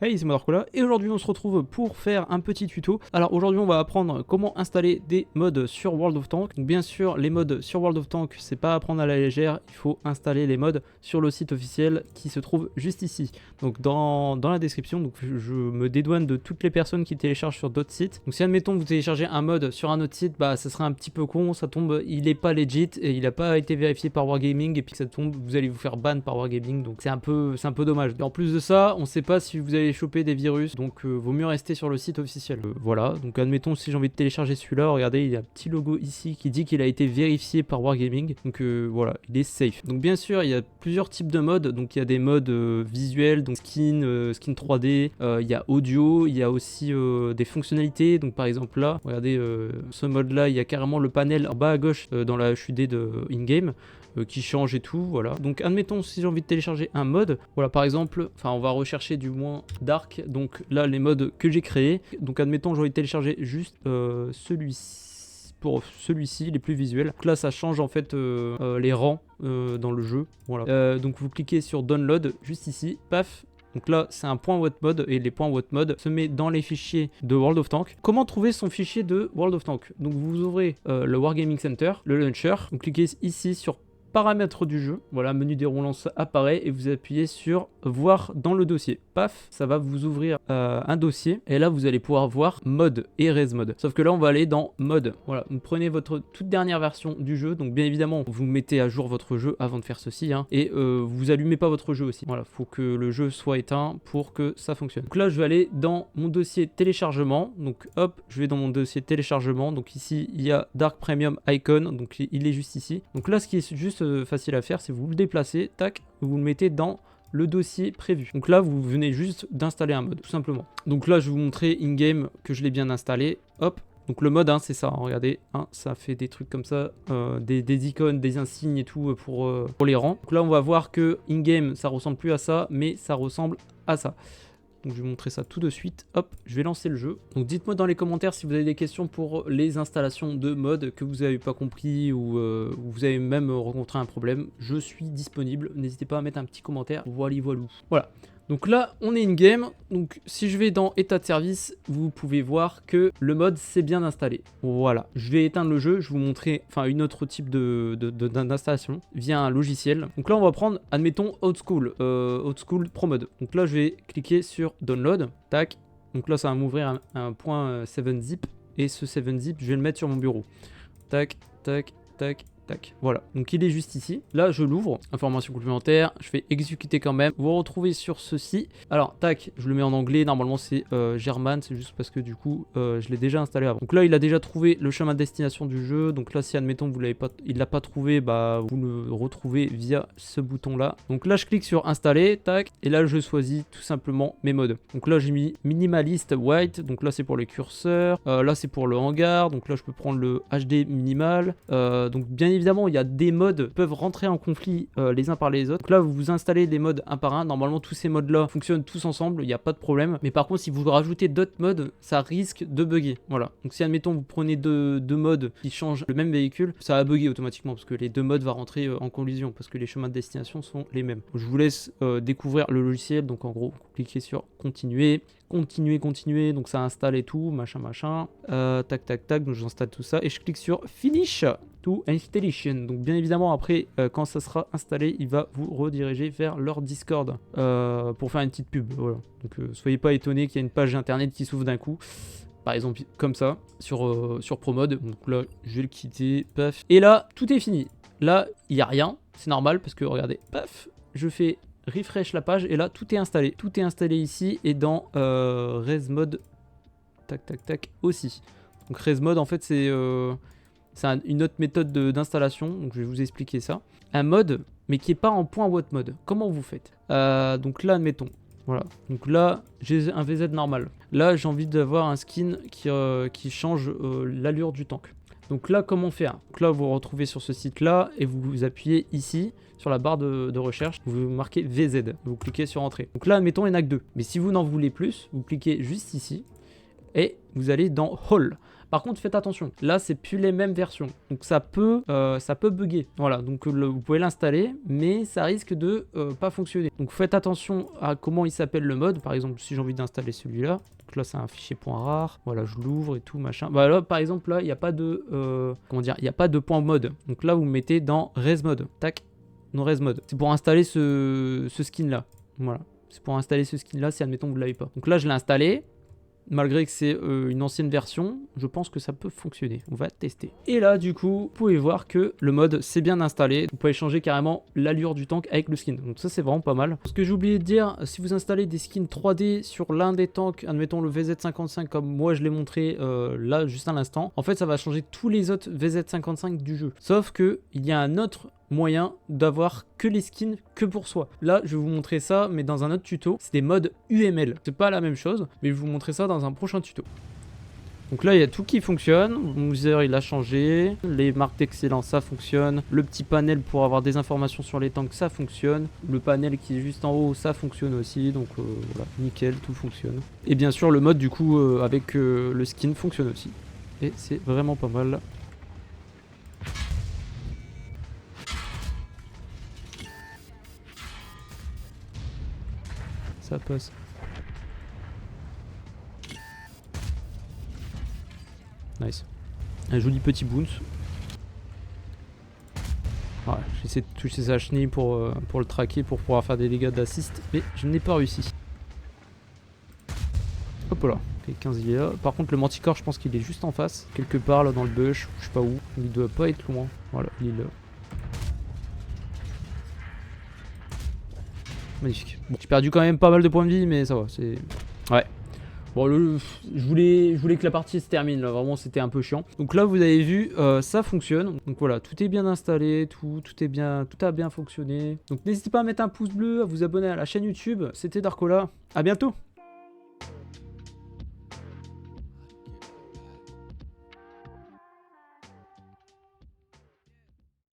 Hey, c'est Modarkola et aujourd'hui on se retrouve pour faire un petit tuto. Alors aujourd'hui on va apprendre comment installer des mods sur World of Tanks. Donc bien sûr les mods sur World of Tanks c'est pas à prendre à la légère, il faut installer les mods sur le site officiel qui se trouve juste ici. Donc dans la description, donc je me dédouane de toutes les personnes qui téléchargent sur d'autres sites. Donc si admettons que vous téléchargez un mod sur un autre site, bah ça serait un petit peu con, ça tombe, il est pas legit et il a pas été vérifié par Wargaming et puis ça tombe, vous allez vous faire ban par Wargaming, donc c'est un peu dommage. Et en plus de ça, on sait pas si vous allez choper des virus, donc vaut mieux rester sur le site officiel. Voilà, donc admettons si j'ai envie de télécharger celui-là, regardez, il y a un petit logo ici qui dit qu'il a été vérifié par Wargaming, donc voilà, il est safe. Donc bien sûr, il y a plusieurs types de modes, donc il y a des modes visuels, donc skin 3D, il y a audio, il y a aussi des fonctionnalités, donc par exemple là, regardez, ce mode là, il y a carrément le panel en bas à gauche dans la HUD de in-game, qui change et tout, voilà. Donc admettons si j'ai envie de télécharger un mode, voilà par exemple, enfin on va rechercher du moins Dark, donc là les modes que j'ai créés, donc admettons j'ai envie de télécharger juste celui-ci, pour celui-ci, les plus visuels. Donc là ça change en fait les rangs dans le jeu, voilà. Donc vous cliquez sur Download, juste ici, paf. Donc là, c'est un point WhatMod et les points WhatMod se met dans les fichiers de World of Tanks. Comment trouver son fichier de World of Tanks? Donc vous ouvrez le Wargaming Center, le launcher, vous cliquez ici sur paramètres du jeu, voilà, menu déroulant apparaît et vous appuyez sur voir dans le dossier. Paf, ça va vous ouvrir un dossier et là vous allez pouvoir voir mode et res mode. Sauf que là on va aller dans mode. Voilà, vous prenez votre toute dernière version du jeu, donc bien évidemment vous mettez à jour votre jeu avant de faire ceci, hein, et vous allumez pas votre jeu aussi. Voilà, faut que le jeu soit éteint pour que ça fonctionne. Donc là je vais aller dans mon dossier téléchargement, donc hop, je vais dans mon dossier téléchargement, donc ici il y a Dark Premium Icon, donc il est juste ici. Donc là ce qui est juste facile à faire, c'est vous le déplacez, tac, vous le mettez dans le dossier prévu. Donc là, vous venez juste d'installer un mode, tout simplement. Donc là, je vais vous montrer in-game que je l'ai bien installé. Hop. Donc le mode, hein, c'est ça, hein, regardez, hein, ça fait des trucs comme ça, des icônes, des insignes et tout pour les rangs. Donc là, on va voir que in-game, ça ressemble plus à ça, mais ça ressemble à ça. Donc je vais vous montrer ça tout de suite. Hop, je vais lancer le jeu. Donc dites-moi dans les commentaires si vous avez des questions pour les installations de mods que vous n'avez pas compris ou vous avez même rencontré un problème. Je suis disponible. N'hésitez pas à mettre un petit commentaire. Voilà, voilà. Voilà. Donc là, on est in-game. Donc si je vais dans état de service, vous pouvez voir que le mode s'est bien installé. Voilà. Je vais éteindre le jeu. Je vais vous montrer une autre type d'installation via un logiciel. Donc là, on va prendre, admettons, Old School Pro Mode. Donc là, je vais cliquer sur Download. Tac. Donc là, ça va m'ouvrir un point 7-zip. Et ce 7-zip, je vais le mettre sur mon bureau. Tac, tac, tac. Tac, voilà, donc il est juste ici. Là, je l'ouvre, information complémentaire, je fais exécuter quand même. Vous vous retrouvez sur ceci. Alors, tac, je le mets en anglais. Normalement, c'est German, c'est juste parce que du coup, je l'ai déjà installé avant. Donc là, il a déjà trouvé le chemin de destination du jeu. Donc là, si admettons, il l'a pas trouvé, bah, vous le retrouvez via ce bouton-là. Donc là, je clique sur installer, tac, et là, je choisis tout simplement mes modes. Donc là, j'ai mis minimaliste white. Donc là, c'est pour les curseurs. Là, c'est pour le hangar. Donc là, je peux prendre le HD minimal. Donc bien évidemment, il y a des modes qui peuvent rentrer en conflit les uns par les autres. Donc là, vous installez les modes un par un. Normalement, tous ces modes-là fonctionnent tous ensemble. Il n'y a pas de problème. Mais par contre, si vous rajoutez d'autres modes, ça risque de bugger. Voilà. Donc si, admettons, vous prenez deux modes qui changent le même véhicule, ça va bugger automatiquement parce que les deux modes vont rentrer en collision parce que les chemins de destination sont les mêmes. Je vous laisse découvrir le logiciel. Donc en gros, vous cliquez sur continuer. Continuer, donc ça installe et tout, machin, tac, tac, tac, donc j'installe tout ça et je clique sur Finish to Installation. Donc bien évidemment après, quand ça sera installé, il va vous rediriger vers leur Discord pour faire une petite pub, voilà. Donc soyez pas étonnés qu'il y ait une page internet qui s'ouvre d'un coup. Par exemple comme ça, sur ProMode. Donc là, je vais le quitter, paf. Et là, tout est fini. Là, il n'y a rien, c'est normal parce que regardez, paf, je fais refresh la page et là tout est installé. Tout est installé ici et dans res mode, tac tac tac aussi. Donc res mode en fait c'est une autre méthode d'installation, donc je vais vous expliquer ça. Un mode mais qui est pas en point WhatMod. Comment vous faites? Donc là admettons, voilà. Donc là j'ai un VZ normal. Là j'ai envie d'avoir un skin qui change l'allure du tank. Donc là, comment faire? Donc là, vous vous retrouvez sur ce site-là et vous appuyez ici sur la barre de recherche. Vous marquez VZ. Vous cliquez sur Entrée. Donc là, admettons, il n'y en a que deux. Mais si vous n'en voulez plus, vous cliquez juste ici et vous allez dans All. Par contre, faites attention, là c'est plus les mêmes versions, donc ça peut bugger. Voilà, donc vous pouvez l'installer, mais ça risque de pas fonctionner. Donc faites attention à comment il s'appelle le mode. Par exemple, si j'ai envie d'installer celui-là, donc là c'est un fichier .rar. Voilà, je l'ouvre et tout machin. Bah là, par exemple, là il n'y a pas de comment dire, il n'y a pas de .mode. Donc là vous mettez dans res mode. Tac, non res mode. C'est pour installer ce skin là. Voilà, c'est pour installer ce skin là si admettons vous ne l'avez pas. Donc là je l'ai installé. Malgré que c'est une ancienne version, je pense que ça peut fonctionner. On va tester. Et là, du coup, vous pouvez voir que le mode c'est bien installé. Vous pouvez changer carrément l'allure du tank avec le skin. Donc ça, c'est vraiment pas mal. Ce que j'ai oublié de dire, si vous installez des skins 3D sur l'un des tanks, admettons le VZ55 comme moi je l'ai montré là juste à l'instant, en fait, ça va changer tous les autres VZ55 du jeu. Sauf que il y a un autre moyen d'avoir que les skins que pour soi. Là, je vais vous montrer ça, mais dans un autre tuto. C'est des modes UML. C'est pas la même chose, mais je vais vous montrer ça dans un prochain tuto. Donc là, il y a tout qui fonctionne. Mon user, il a changé. Les marques d'excellence, ça fonctionne. Le petit panel pour avoir des informations sur les tanks, ça fonctionne. Le panel qui est juste en haut, ça fonctionne aussi. Donc voilà, nickel, tout fonctionne. Et bien sûr, le mode, du coup, avec le skin fonctionne aussi. Et c'est vraiment pas mal. Ça passe. Nice. Un joli petit bounce. Voilà, j'essaie de toucher sa chenille pour le traquer, pour pouvoir faire des dégâts d'assist, mais je n'ai pas réussi. Hop là, ok, 15 il est là. Par contre le manticore je pense qu'il est juste en face, quelque part là dans le bush, je sais pas où. Il doit pas être loin. Voilà, il est là. Magnifique. Bon, j'ai perdu quand même pas mal de points de vie, mais ça va, c'est... Ouais. Bon, je voulais que la partie se termine, là, vraiment c'était un peu chiant. Donc là, vous avez vu, ça fonctionne. Donc voilà, tout est bien installé, tout a bien fonctionné. Donc n'hésitez pas à mettre un pouce bleu, à vous abonner à la chaîne YouTube. C'était Darkola, à bientôt.